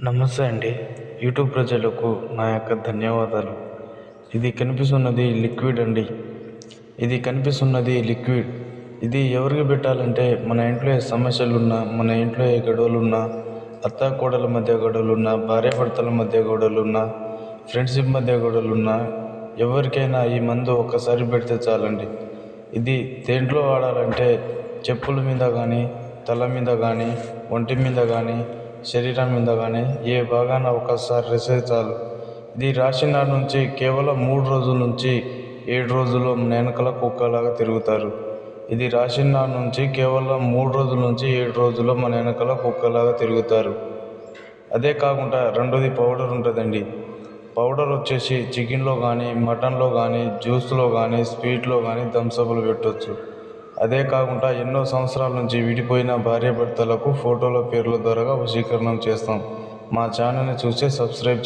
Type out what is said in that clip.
నమస్తే అండి. యూట్యూబ్ ప్రజలకు నా యొక్క ధన్యవాదాలు. ఇది కనిపిస్తున్నది లిక్విడ్ అండి. ఇది కనిపిస్తున్నది లిక్విడ్. ఇది ఎవరికి పెట్టాలంటే మన ఇంట్లో ఏ సమస్యలున్నా, మన ఇంట్లో ఏ గొడవలున్నా, అత్తాకోడళ్ళ మధ్య గొడవలున్నా, భార్యాభర్తల మధ్య గొడవలున్నా, ఫ్రెండ్షిప్ మధ్య గొడవలున్నా, ఎవరికైనా ఈ మందు ఒక్కసారి పెడితే చాలండి. ఇది దేంట్లో వాడాలంటే చెప్పుల మీద కానీ, తల మీద కానీ, ఒంటి మీద కానీ, శరీరం మీద కానీ ఏ భాగాన ఒకసారి రాస్తే చాలు. ఇది రాసిన నాటి నుంచి కేవలం 3 రోజుల నుంచి 7 రోజుల్లో మన వెనకాల కుక్కలాగా తిరుగుతారు. ఇది రాసిన నాటి నుంచి కేవలం 3 రోజుల నుంచి 7 రోజుల్లో మన వెనకాల కుక్కలాగా తిరుగుతారు. అదే కాకుండా రెండోది పౌడర్ ఉంటుందండి. పౌడర్ వచ్చేసి చికెన్లో కానీ, మటన్లో కానీ, జ్యూస్లో కానీ, స్వీట్లో కానీ, థమ్స్అప్లు పెట్టవచ్చు. అదే కాకుండా ఎన్నో సంవత్సరాల నుంచి విడిపోయిన భార్యాభర్తలకు ఫోటోల పేర్ల ద్వారా వశీకరణం చేస్తాం. మా ఛానల్ని చూస్తే సబ్స్క్రైబ్ చేయండి.